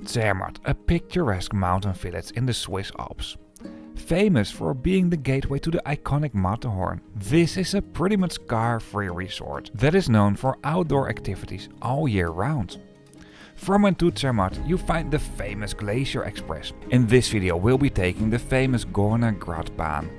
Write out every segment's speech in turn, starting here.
Zermatt, a picturesque mountain village in the Swiss Alps. Famous for being the gateway to the iconic Matterhorn, this is a pretty much car-free resort that is known for outdoor activities all year round. From and to Zermatt you find the famous Glacier Express. In this video we'll be taking the famous Gornergrat Bahn.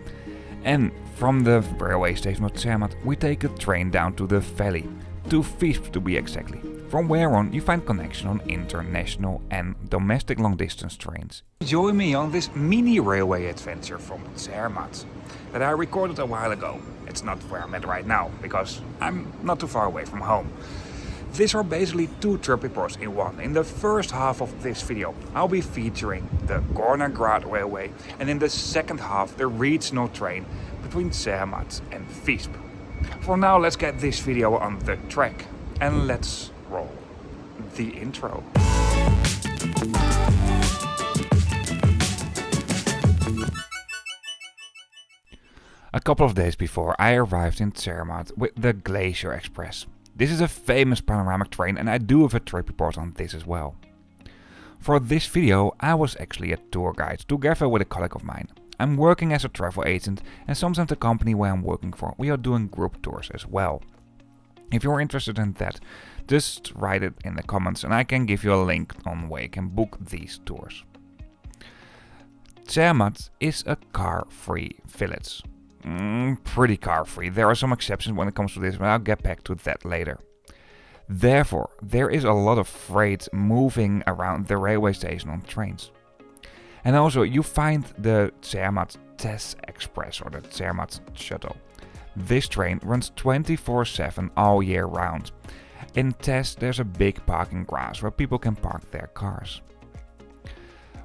And from the railway station of Zermatt we take a train down to the valley, to Visp to be exactly. From where on you find connection on international and domestic long distance trains. Join me on this mini railway adventure from Zermatt that I recorded a while ago. It's not where I'm at right now, because I'm not too far away from home. These are basically two trip reports in one. In the first half of this video I'll be featuring the Gornergrat Railway, and in the second half the regional train between Zermatt and Visp. For now let's get this video on the track and let's roll the intro. A couple of days before I arrived in Zermatt with the Glacier Express. This is a famous panoramic train and I do have a trip report on this as well. For this video I was actually a tour guide together with a colleague of mine. I'm working as a travel agent and sometimes the company where I'm working for we are doing group tours as well. If you're interested in that, just write it in the comments and I can give you a link on where you can book these tours. Zermatt is a car-free village. Pretty car-free. There are some exceptions when it comes to this, but I'll get back to that later. Therefore, there is a lot of freight moving around the railway station on trains. And also, you find the Zermatt Täsch Express or the Zermatt Shuttle. This train runs 24/7 all year round. In Täsch there's a big parking garage where people can park their cars.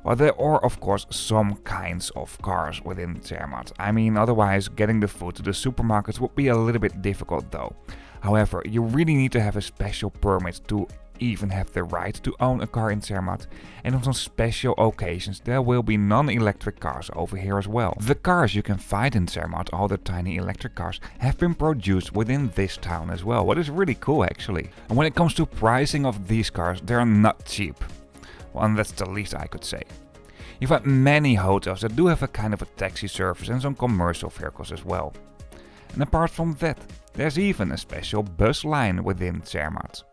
Well, there are of course some kinds of cars within Zermatt. I mean, otherwise getting the food to the supermarkets would be a little bit difficult though. However, you really need to have a special permit to even have the right to own a car in Zermatt, and on some special occasions there will be non-electric cars over here as well. The cars you can find in Zermatt, all the tiny electric cars, have been produced within this town as well, what is really cool actually. And when it comes to pricing of these cars, they are not cheap. Well, and that's the least I could say. You find many hotels that do have a kind of a taxi service and some commercial vehicles as well. And apart from that, there's even a special bus line within Zermatt.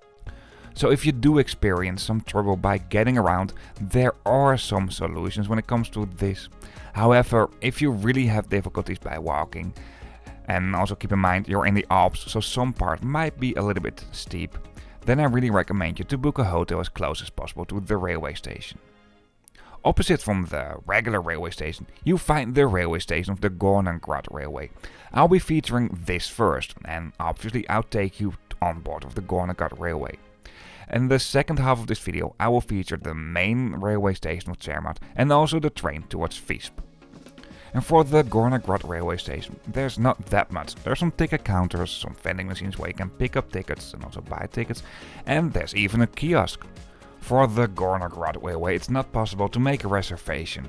So if you do experience some trouble by getting around, there are some solutions when it comes to this. However, if you really have difficulties by walking, and also keep in mind you're in the Alps, so some part might be a little bit steep, then I really recommend you to book a hotel as close as possible to the railway station. Opposite from the regular railway station, you find the railway station of the Gornergrat Railway. I'll be featuring this first, and obviously I'll take you on board of the Gornergrat Railway. In the second half of this video I will feature the main railway station of Zermatt and also the train towards Visp. And for the Gornergrat railway station there's not that much. There's some ticket counters, some vending machines where you can pick up tickets and also buy tickets, and there's even a kiosk. For the Gornergrat Railway it's not possible to make a reservation.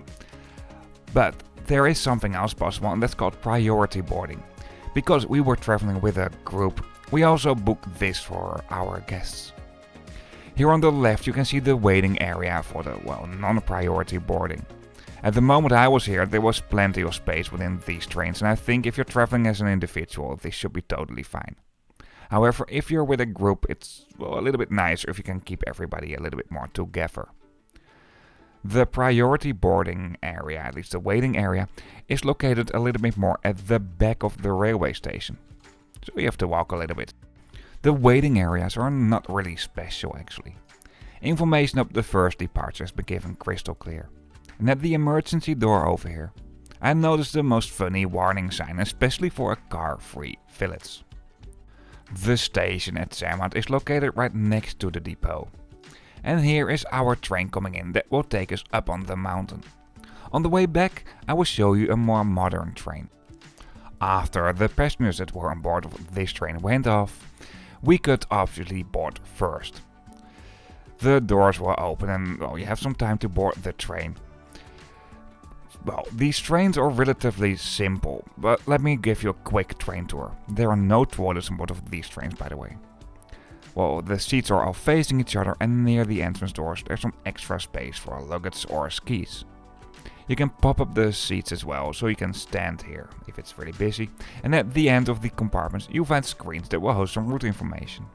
But there is something else possible, and that's called priority boarding. Because we were traveling with a group, we also booked this for our guests. Here on the left you can see the waiting area for the, non-priority boarding. At the moment I was here there was plenty of space within these trains, and I think if you're traveling as an individual this should be totally fine. However, if you're with a group it's a little bit nicer if you can keep everybody a little bit more together. The priority boarding area, at least the waiting area, is located a little bit more at the back of the railway station. So you have to walk a little bit. The waiting areas are not really special actually. Information up the first departure has been given crystal clear. And at the emergency door over here, I noticed the most funny warning sign, especially for a car-free village. The station at Zermatt is located right next to the depot. And here is our train coming in that will take us up on the mountain. On the way back I will show you a more modern train. After the passengers that were on board of this train went off, we could obviously board first. The doors were open and you have some time to board the train. Well, these trains are relatively simple, but let me give you a quick train tour. There are no toilets on board of these trains, by the way. Well, the seats are all facing each other, and near the entrance doors there's some extra space for luggage or skis. You can pop up the seats as well, so you can stand here if it's really busy, and at the end of the compartments you find screens that will host some route information.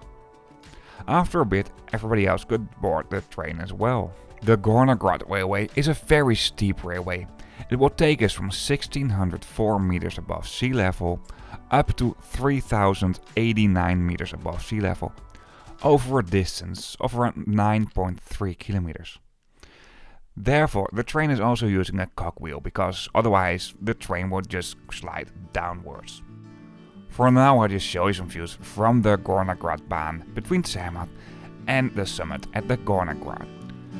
After a bit, everybody else could board the train as well. The Gornergrat Railway is a very steep railway. It will take us from 1604 meters above sea level up to 3089 meters above sea level, over a distance of around 9.3 kilometers. Therefore, the train is also using a cogwheel, because otherwise the train would just slide downwards. For now, I'll just show you some views from the Gonergrat Bahn between Zermatt and the summit at the Gornergrat.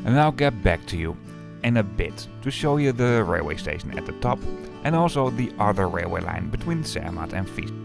And I'll get back to you in a bit to show you the railway station at the top and also the other railway line between Zermatt and Visp.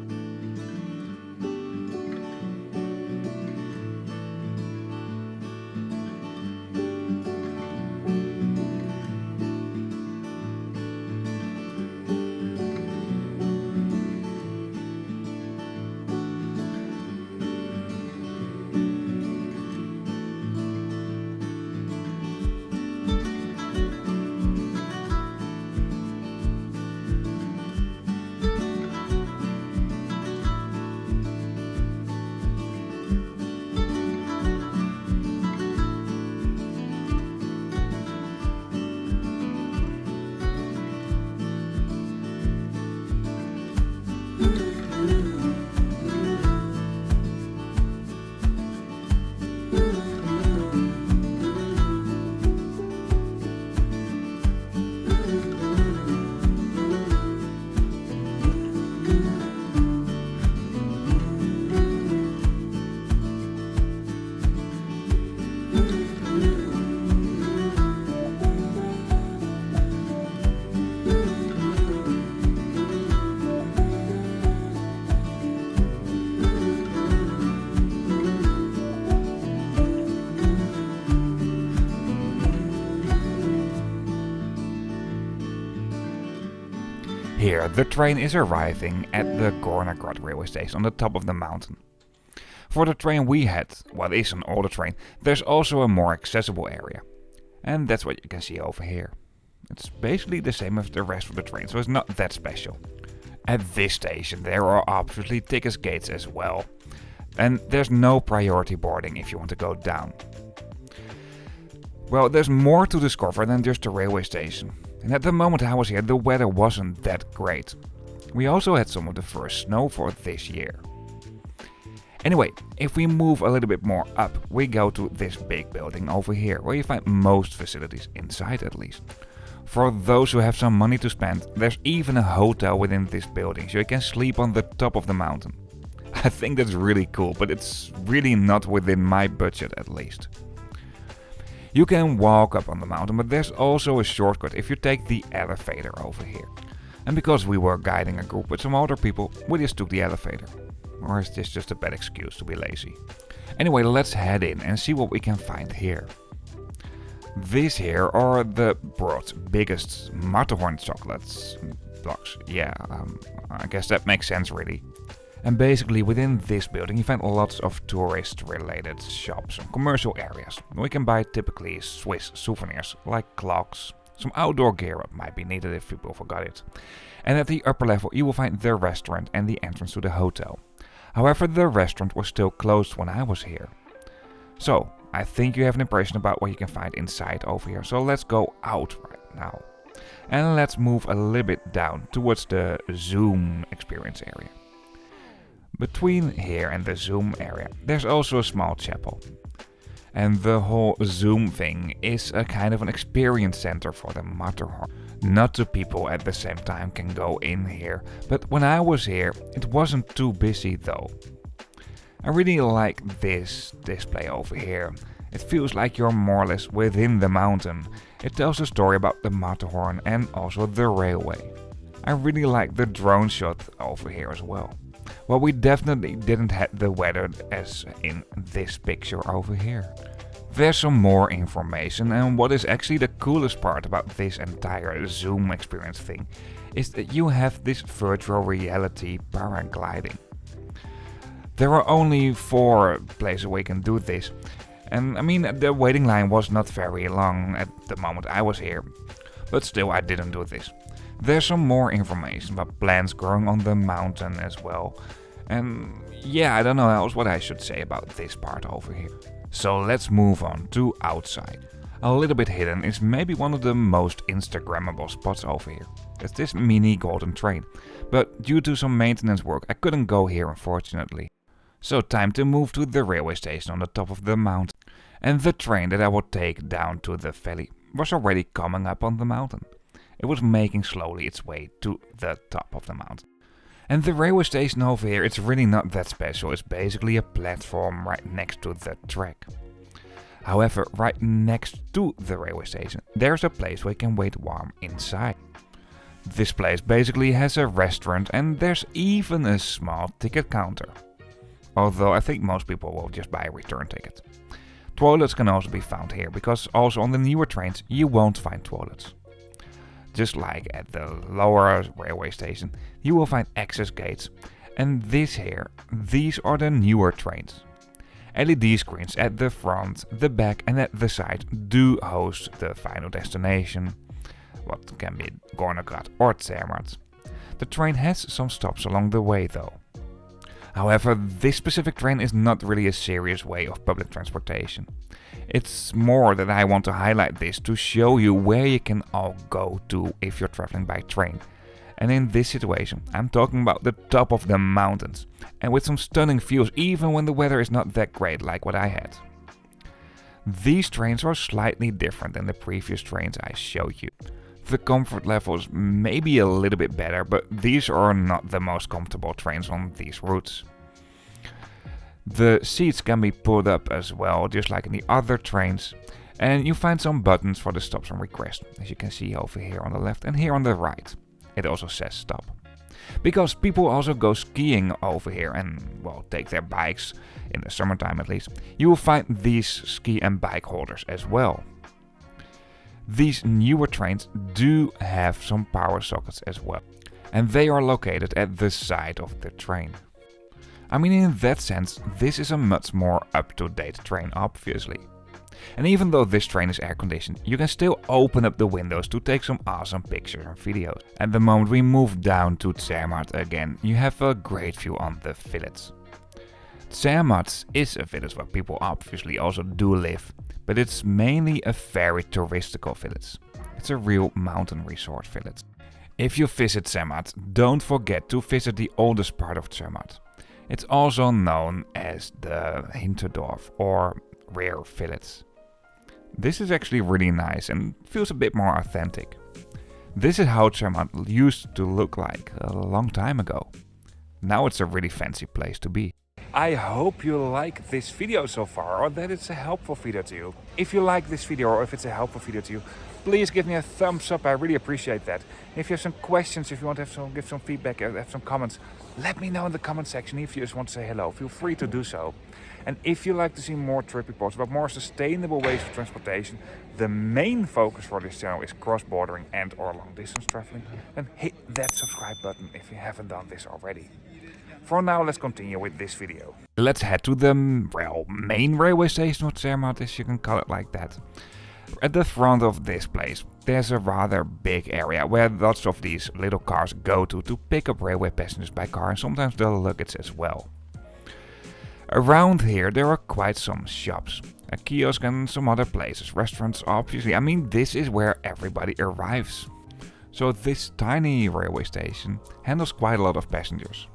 Here, the train is arriving at the Gornergrat Railway station on the top of the mountain. For the train we had, what is an older train, there's also a more accessible area. And that's what you can see over here. It's basically the same as the rest of the train, so it's not that special. At this station there are obviously ticket gates as well. And there's no priority boarding if you want to go down. Well, there's more to discover than just the railway station. And at the moment I was here, the weather wasn't that great. We also had some of the first snow for this year. Anyway, if we move a little bit more up, we go to this big building over here, where you find most facilities, inside at least. For those who have some money to spend, there's even a hotel within this building, so you can sleep on the top of the mountain. I think that's really cool, but it's really not within my budget at least. You can walk up on the mountain, but there's also a shortcut if you take the elevator over here. And because we were guiding a group with some older people, we just took the elevator. Or is this just a bad excuse to be lazy? Anyway, let's head in and see what we can find here. These here are the world's biggest Matterhorn chocolate blocks. Yeah, I guess that makes sense really. And basically within this building you find lots of tourist related shops and commercial areas. We can buy typically Swiss souvenirs like clocks, some outdoor gear that might be needed if people forgot it. And at the upper level you will find the restaurant and the entrance to the hotel. However, the restaurant was still closed when I was here. So, I think you have an impression about what you can find inside over here. So let's go out right now. And let's move a little bit down towards the Zoom experience area. Between here and the Zoom area, there's also a small chapel. And the whole Zoom thing is a kind of an experience center for the Matterhorn. Not two people at the same time can go in here, but when I was here, it wasn't too busy though. I really like this display over here. It feels like you're more or less within the mountain. It tells a story about the Matterhorn and also the railway. I really like the drone shot over here as well. Well, we definitely didn't have the weather as in this picture over here. There's some more information, and what is actually the coolest part about this entire Zoom experience thing is that you have this virtual reality paragliding. There are only 4 places where you can do this. And I mean, the waiting line was not very long at the moment I was here. But still, I didn't do this. There's some more information about plants growing on the mountain as well. And yeah, I don't know else what I should say about this part over here. So let's move on to outside. A little bit hidden is maybe one of the most Instagrammable spots over here. It's this mini golden train. But due to some maintenance work, I couldn't go here unfortunately. So time to move to the railway station on the top of the mountain. And the train that I would take down to the valley was already coming up on the mountain. It was making slowly its way to the top of the mountain. And the railway station over here, it's really not that special. It's basically a platform right next to the track. However, right next to the railway station, there's a place where you can wait warm inside. This place basically has a restaurant and there's even a small ticket counter. Although I think most people will just buy a return ticket. Toilets can also be found here, because also on the newer trains you won't find toilets. Just like at the lower railway station, you will find access gates. And these are the newer trains. LED screens at the front, the back and at the side do host the final destination. What can be Gornergrat or Zermatt. The train has some stops along the way though. However, this specific train is not really a serious way of public transportation. It's more that I want to highlight this to show you where you can all go to if you're traveling by train. And in this situation, I'm talking about the top of the mountains. And with some stunning views even when the weather is not that great like what I had. These trains are slightly different than the previous trains I showed you. The comfort levels may be a little bit better, but these are not the most comfortable trains on these routes. The seats can be pulled up as well, just like in the other trains. And you find some buttons for the stops and request, as you can see over here on the left and here on the right. It also says stop. Because people also go skiing over here and, well, take their bikes, in the summertime at least. You will find these ski and bike holders as well. These newer trains do have some power sockets as well, and they are located at the side of the train. I mean, in that sense, this is a much more up-to-date train, obviously. And even though this train is air-conditioned, you can still open up the windows to take some awesome pictures and videos. At the moment we move down to Zermatt again, you have a great view on the village. Zermatt is a village where people obviously also do live, but it's mainly a very touristical village. It's a real mountain resort village. If you visit Zermatt, don't forget to visit the oldest part of Zermatt. It's also known as the Hinterdorf or rear village. This is actually really nice and feels a bit more authentic. This is how Zermatt used to look like a long time ago. Now it's a really fancy place to be. I hope you like this video so far, or that it's a helpful video to you. If you like this video or if it's a helpful video to you, please give me a thumbs up, I really appreciate that. If you have some questions, if you want to give some feedback, have some comments, let me know in the comment section. If you just want to say hello, feel free to do so. And if you like to see more trip reports about more sustainable ways of transportation, the main focus for this channel is cross-bordering and or long-distance traveling, then hit that subscribe button if you haven't done this already. For now, let's continue with this video. Let's head to the main railway station of Zermatt, if you can call it like that. At the front of this place, there's a rather big area where lots of these little cars go to pick up railway passengers by car and sometimes the luggage as well. Around here there are quite some shops, a kiosk and some other places, restaurants obviously. I mean, this is where everybody arrives. So this tiny railway station handles quite a lot of passengers.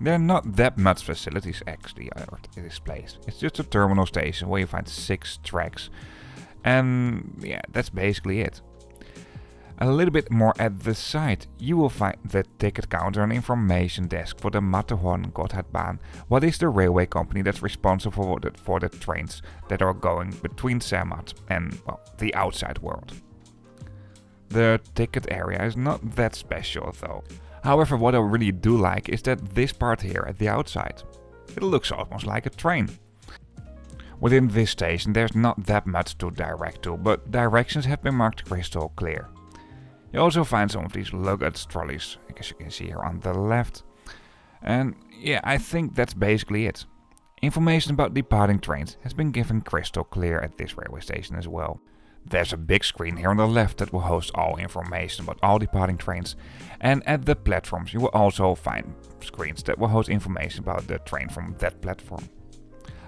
There are not that much facilities actually at this place. It's just a terminal station where you find 6 tracks. And yeah, that's basically it. A little bit more at the side, you will find the ticket counter and information desk for the Matterhorn Gotthard Bahn, what is the railway company that's responsible for the trains that are going between Zermatt and, well, the outside world. The ticket area is not that special though. However, what I really do like is that this part here at the outside, it looks almost like a train. Within this station there's not that much to direct to, but directions have been marked crystal clear. You also find some of these luggage trolleys, as you can see here on the left. And yeah, I think that's basically it. Information about departing trains has been given crystal clear at this railway station as well. There's a big screen here on the left that will host all information about all departing trains, and at the platforms you will also find screens that will host information about the train from that platform.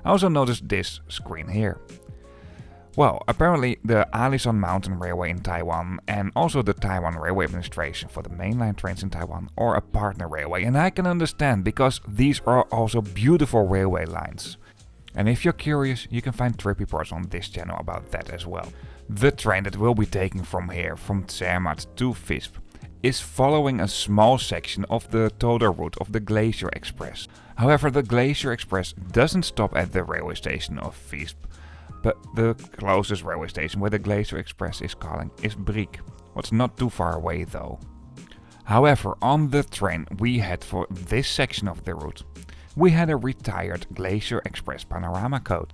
I also noticed this screen here. Well, apparently the Alishan Mountain Railway in Taiwan and also the Taiwan Railway Administration for the mainline trains in Taiwan are a partner railway, and I can understand because these are also beautiful railway lines. And if you're curious, you can find trip reports on this channel about that as well. The train that we'll be taking from here, from Zermatt to Visp, is following a small section of the total route of the Glacier Express. However, the Glacier Express doesn't stop at the railway station of Visp, but the closest railway station where the Glacier Express is calling is Brig, what's not too far away though. However, on the train we had for this section of the route, we had a retired Glacier Express panorama code.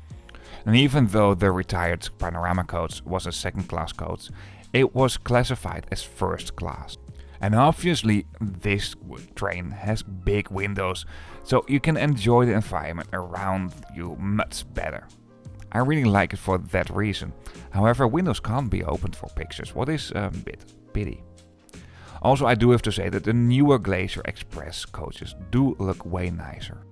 And even though the retired panorama code was a second class code, it was classified as first class. And obviously this train has big windows, so you can enjoy the environment around you much better. I really like it for that reason. However, windows can't be opened for pictures, what is a bit pity. Also, I do have to say that the newer Glacier Express coaches do look way nicer.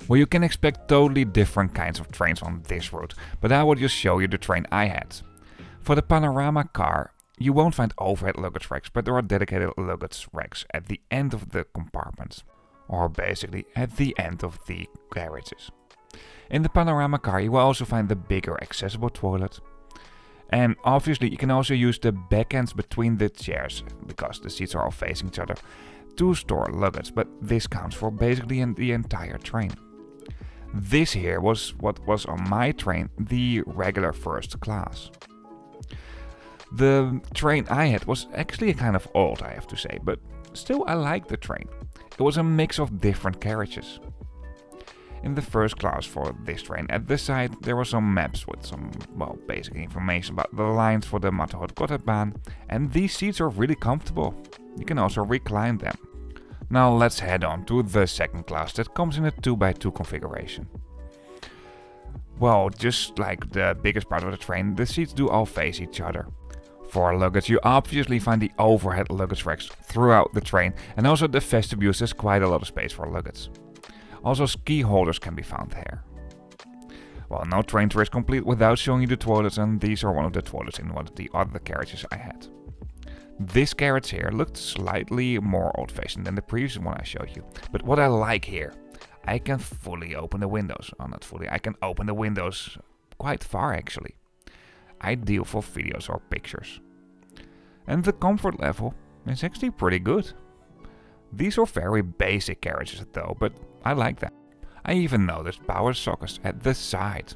Well, you can expect totally different kinds of trains on this route, but I will just show you the train I had. For the panorama car, you won't find overhead luggage racks, but there are dedicated luggage racks at the end of the compartments, or basically at the end of the carriages. In the panorama car you will also find the bigger accessible toilet. And obviously you can also use the backends between the chairs, because the seats are all facing each other, to store luggage, but this counts for basically the entire train. This here was what was on my train, the regular first class. The train I had was actually kind of old, I have to say, but still I liked the train. It was a mix of different carriages. In the first class for this train, at the side there were some maps with some, well, basic information about the lines for the Matterhorn Gotthard Bahn, and these seats are really comfortable. You can also recline them. Now let's head on to the second class that comes in a 2x2 configuration. Well, just like the biggest part of the train, the seats do all face each other. For luggage you obviously find the overhead luggage racks throughout the train, and also the vestibules has quite a lot of space for luggage. Also ski holders can be found here. Well, no train tour is complete without showing you the toilets, and these are one of the toilets in one of the other carriages I had. This carriage here looked slightly more old-fashioned than the previous one I showed you, but what I like here, I can fully open the windows. Oh, not fully, I can open the windows quite far actually. Ideal for videos or pictures. And the comfort level is actually pretty good. These are very basic carriages though, but I like that. I even noticed power sockets at the side.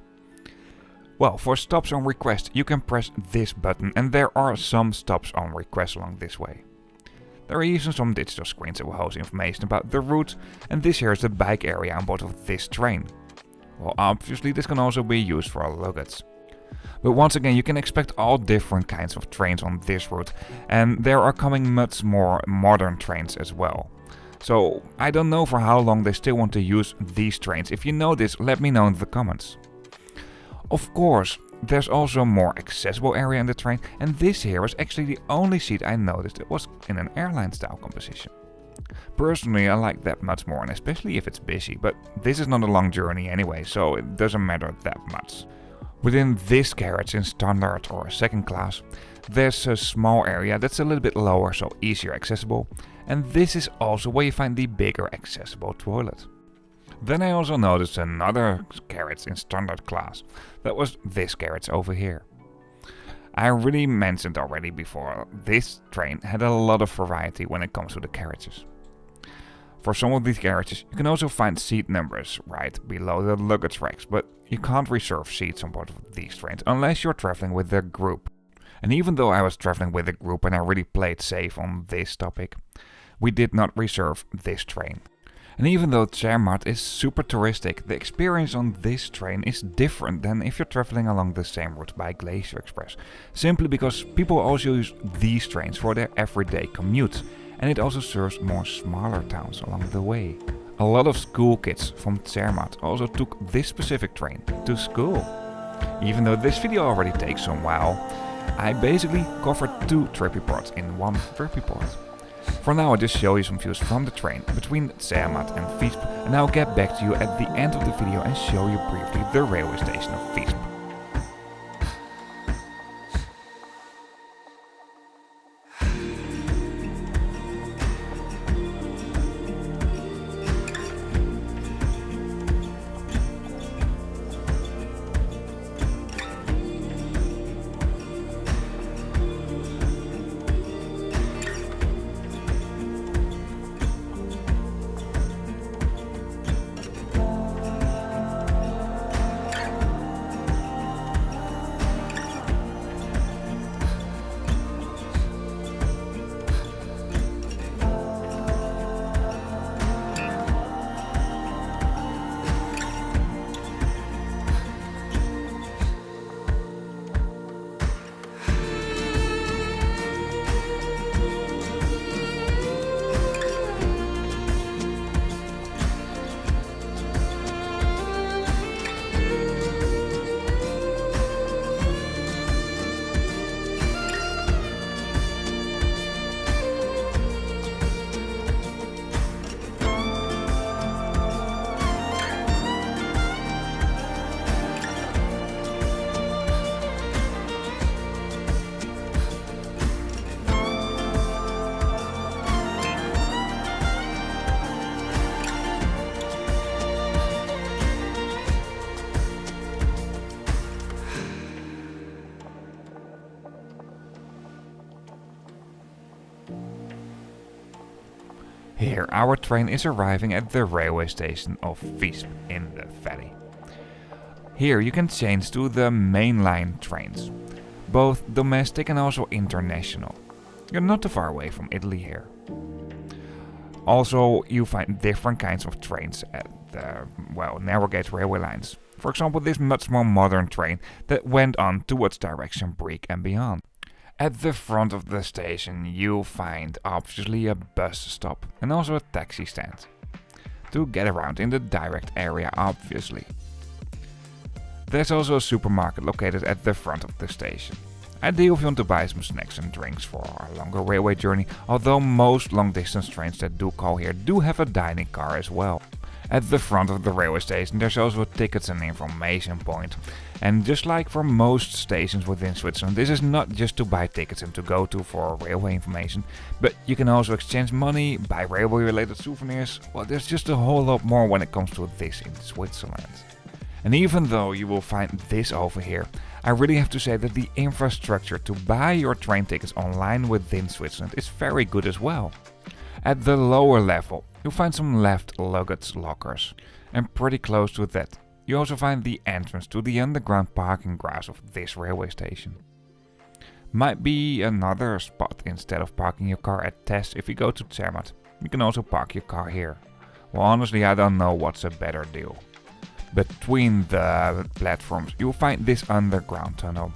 Well, for stops on request you can press this button, and there are some stops on request along this way. There are even some digital screens that will host information about the route, and this here is the bike area on board of this train. Well, obviously this can also be used for luggage. But once again, you can expect all different kinds of trains on this route, and there are coming much more modern trains as well. So I don't know for how long they still want to use these trains. If you know this, let me know in the comments. Of course, there's also a more accessible area in the train, and this here was actually the only seat I noticed that was in an airline style composition. Personally, I like that much more, and especially if it's busy, but this is not a long journey anyway, so it doesn't matter that much. Within this carriage in standard or second class, there's a small area that's a little bit lower, so easier accessible, and this is also where you find the bigger accessible toilet. Then I also noticed another carriage in standard class, that was this carriage over here. I already mentioned already before, this train had a lot of variety when it comes to the carriages. For some of these carriages you can also find seat numbers right below the luggage racks, but you can't reserve seats on board of these trains unless you're traveling with a group. And even though I was traveling with a group and I really played safe on this topic, we did not reserve this train. And even though Zermatt is super touristic, the experience on this train is different than if you're traveling along the same route by Glacier Express. Simply because people also use these trains for their everyday commute, and it also serves more smaller towns along the way. A lot of school kids from Zermatt also took this specific train to school. Even though this video already takes some while, I basically covered 2 trip reports in one trip report. For now I just show you some views from the train between Zermatt and Visp, and I'll get back to you at the end of the video and show you briefly the railway station of Visp. Here our train is arriving at the railway station of Visp in the valley. Here you can change to the mainline trains, both domestic and also international. You're not too far away from Italy here. Also you find different kinds of trains at the, narrow gauge railway lines. For example, this much more modern train that went on towards direction Brig and beyond. At the front of the station you'll find obviously a bus stop and also a taxi stand. To get around in the direct area obviously. There's also a supermarket located at the front of the station. Ideal if you want to buy some snacks and drinks for a longer railway journey, although most long distance trains that do call here do have a dining car as well. At the front of the railway station there's also a tickets and information point. And just like for most stations within Switzerland, this is not just to buy tickets and to go to for railway information, but you can also exchange money, buy railway related souvenirs. Well, there's just a whole lot more when it comes to this in Switzerland. And even though you will find this over here, I really have to say that the infrastructure to buy your train tickets online within Switzerland is very good as well. At the lower level, you'll find some left luggage lockers, and pretty close to that, you also find the entrance to the underground parking garage of this railway station. Might be another spot instead of parking your car at Täsch if you go to Zermatt. You can also park your car here. Well, honestly I don't know what's a better deal. Between the platforms you'll find this underground tunnel.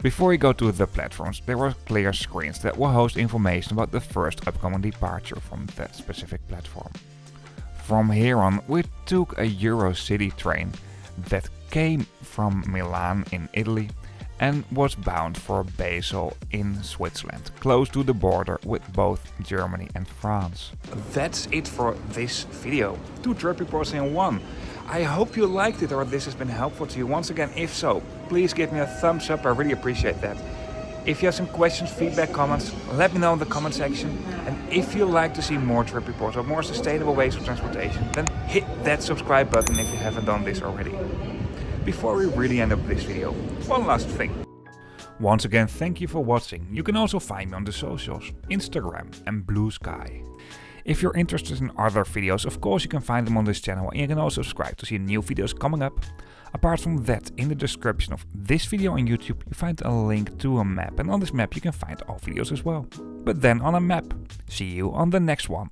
Before you go to the platforms there are clear screens that will host information about the first upcoming departure from that specific platform. From here on we took a Eurocity train that came from Milan in Italy and was bound for Basel in Switzerland, close to the border with both Germany and France. That's it for this video. 2 trip reports in one. I hope you liked it or this has been helpful to you. Once again, if so, please give me a thumbs up, I really appreciate that. If you have some questions, feedback, comments, let me know in the comment section. And if you like to see more trip reports or more sustainable ways of transportation, then hit that subscribe button if you haven't done this already. Before we really end up this video, one last thing. Once again, thank you for watching. You can also find me on the socials, Instagram and Blue Sky. If you're interested in other videos, of course you can find them on this channel and you can also subscribe to see new videos coming up. Apart from that, in the description of this video on YouTube you find a link to a map, and on this map you can find all videos as well. But then on a map. See you on the next one.